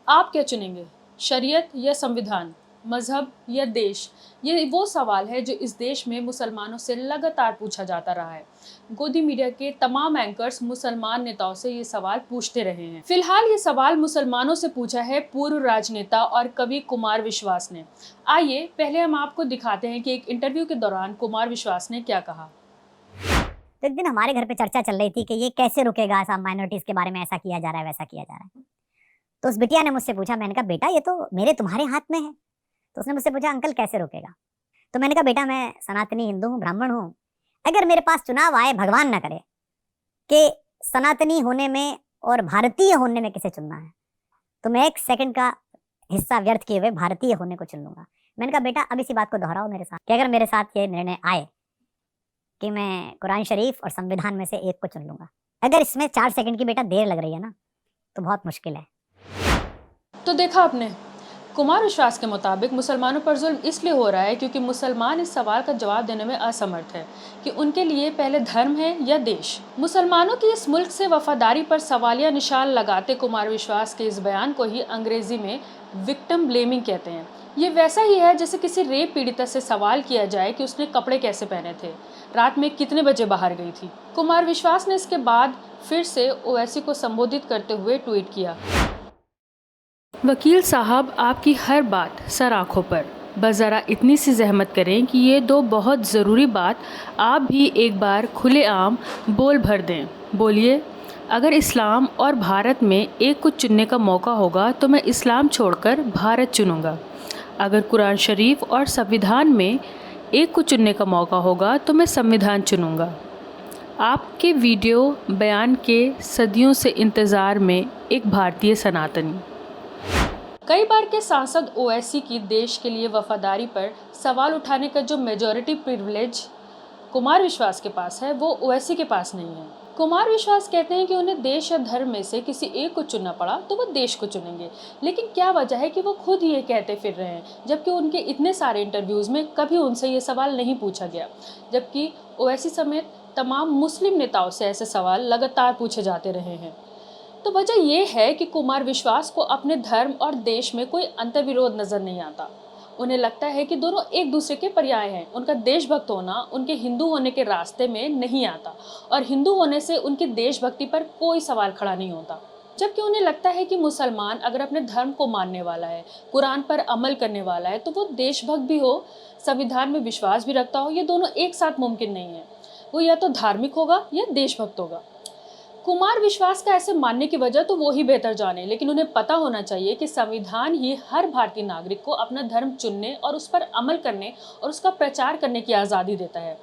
आप क्या चुनेंगे, शरीयत या संविधान, मजहब या देश? ये वो सवाल है जो इस देश में मुसलमानों से लगातार पूछा जाता रहा है। गोदी मीडिया के तमाम एंकर्स मुसलमान नेताओं से ये सवाल पूछते रहे हैं। फिलहाल ये सवाल मुसलमानों से पूछा है पूर्व राजनेता और कवि कुमार विश्वास ने। आइए पहले हम आपको दिखाते हैं कि एक इंटरव्यू के दौरान कुमार विश्वास ने क्या कहा। तो एक दिन हमारे घर पे चर्चा चल रही थी कि ये कैसे रुकेगा, सब माइनॉरिटीज के बारे में ऐसा किया जा रहा है, वैसा किया जा रहा है। तो उस बिटिया ने मुझसे पूछा, मैंने कहा बेटा ये तो मेरे तुम्हारे हाथ में है। तो उसने मुझसे पूछा अंकल कैसे रुकेगा? तो मैंने कहा बेटा मैं सनातनी हिंदू हूँ, ब्राह्मण हूँ। अगर मेरे पास चुनाव आए, भगवान ना करे, कि सनातनी होने में और भारतीय होने में किसे चुनना है, तो मैं 1 सेकंड का हिस्सा व्यर्थ किए हुए भारतीय होने को चुन लूंगा। मैंने कहा बेटा अब इसी बात को दोहराओ मेरे साथ कि अगर मेरे साथ ये निर्णय आए कि मैं कुरान शरीफ और संविधान में से एक को चुन लूंगा, अगर इसमें 4 सेकंड की बेटा देर लग रही है ना, तो बहुत मुश्किल है। तो देखा आपने, कुमार विश्वास के मुताबिक मुसलमानों पर जुल्म इसलिए हो रहा है क्योंकि मुसलमान इस सवाल का जवाब देने में असमर्थ है कि उनके लिए पहले धर्म है या देश। मुसलमानों की इस मुल्क से वफादारी पर सवालिया निशान लगाते कुमार विश्वास के इस बयान को ही अंग्रेजी में विक्टिम ब्लेमिंग कहते हैं। ये वैसा ही है जैसे किसी रेप पीड़िता से सवाल किया जाए कि उसने कपड़े कैसे पहने थे, रात में कितने बजे बाहर गई थी। कुमार विश्वास ने इसके बाद फिर से ओवैसी को संबोधित करते हुए ट्वीट किया, वकील साहब आपकी हर बात सर आँखों पर, बस ज़रा इतनी सी जहमत करें कि ये दो बहुत ज़रूरी बात आप भी एक बार खुलेआम बोल भर दें। बोलिए, अगर इस्लाम और भारत में एक को चुनने का मौका होगा तो मैं इस्लाम छोड़कर भारत चुनूँगा। अगर कुरान शरीफ और संविधान में एक को चुनने का मौका होगा तो मैं संविधान चुनूँगा। आपके वीडियो बयान के सदियों से इंतज़ार में एक भारतीय सनातनी। कई बार के सांसद ओवैसी की देश के लिए वफादारी पर सवाल उठाने का जो मेजॉरिटी प्रिविलेज कुमार विश्वास के पास है, वो ओवैसी के पास नहीं है। कुमार विश्वास कहते हैं कि उन्हें देश या धर्म में से किसी एक को चुनना पड़ा तो वो देश को चुनेंगे, लेकिन क्या वजह है कि वो खुद ही ये कहते फिर रहे हैं, जबकि उनके इतने सारे इंटरव्यूज़ में कभी उनसे ये सवाल नहीं पूछा गया, जबकि ओवैसी समेत तमाम मुस्लिम नेताओं से ऐसे सवाल लगातार पूछे जाते रहे हैं। तो वजह यह है कि कुमार विश्वास को अपने धर्म और देश में कोई अंतर्विरोध नजर नहीं आता। उन्हें लगता है कि दोनों एक दूसरे के पर्याय हैं। उनका देशभक्त होना उनके हिंदू होने के रास्ते में नहीं आता और हिंदू होने से उनकी देशभक्ति पर कोई सवाल खड़ा नहीं होता। जबकि उन्हें लगता है कि मुसलमान अगर अपने धर्म को मानने वाला है, कुरान पर अमल करने वाला है, तो वो देशभक्त भी हो, संविधान में विश्वास भी रखता हो। ये दोनों एक साथ मुमकिन नहीं है। वो या तो धार्मिक होगा या देशभक्त होगा। कुमार विश्वास का ऐसे मानने की वजह तो वो ही बेहतर जाने, लेकिन उन्हें पता होना चाहिए कि संविधान ही हर भारतीय नागरिक को अपना धर्म चुनने और उस पर अमल करने और उसका प्रचार करने की आज़ादी देता है।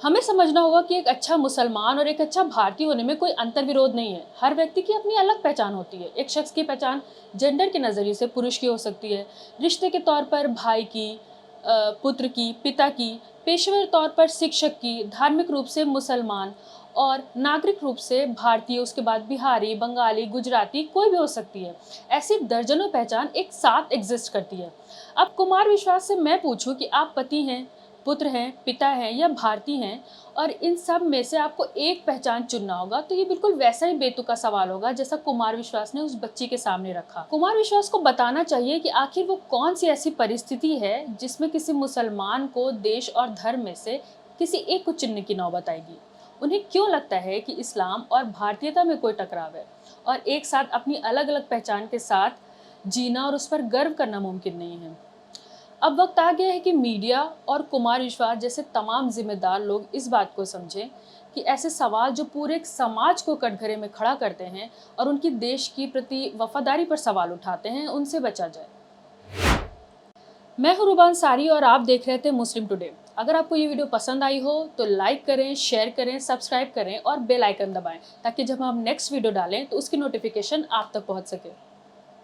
हमें समझना होगा कि एक अच्छा मुसलमान और एक अच्छा भारतीय होने में कोई अंतर्विरोध नहीं है। हर व्यक्ति की अपनी अलग पहचान होती है। एक शख्स की पहचान जेंडर के नज़रिए से पुरुष की हो सकती है, रिश्ते के तौर पर भाई की, पुत्र की, पिता की, पेशेवर तौर पर शिक्षक की, धार्मिक रूप से मुसलमान और नागरिक रूप से भारतीय, उसके बाद बिहारी, बंगाली, गुजराती, कोई भी हो सकती है। ऐसी दर्जनों पहचान एक साथ एग्जिस्ट करती है। अब कुमार विश्वास से मैं पूछूं कि आप पति हैं, पुत्र हैं, पिता हैं या भारतीय हैं और इन सब में से आपको एक पहचान चुनना होगा, तो ये बिल्कुल वैसा ही बेतुका सवाल होगा जैसा कुमार विश्वास ने उस बच्ची के सामने रखा। कुमार विश्वास को बताना चाहिए कि आखिर वो कौन सी ऐसी परिस्थिति है जिसमें किसी मुसलमान को देश और धर्म में से किसी एक को चुनने की नौबत आएगी। उन्हें क्यों लगता है कि इस्लाम और भारतीयता में कोई टकराव है और एक साथ अपनी अलग अलग पहचान के साथ जीना और उस पर गर्व करना मुमकिन नहीं है। अब वक्त आ गया है कि मीडिया और कुमार विश्वास जैसे तमाम जिम्मेदार लोग इस बात को समझें कि ऐसे सवाल जो पूरे एक समाज को कटघरे में खड़ा करते हैं और उनकी देश की प्रति वफादारी पर सवाल उठाते हैं, उनसे बचा जाए। मैं हूं रूबा अंसारी और आप देख रहे थे मुस्लिम टुडे। अगर आपको ये वीडियो पसंद आई हो तो लाइक करें, शेयर करें, सब्सक्राइब करें और बेल आइकन दबाएं ताकि जब हम नेक्स्ट वीडियो डालें तो उसकी नोटिफिकेशन आप तक पहुंच सके।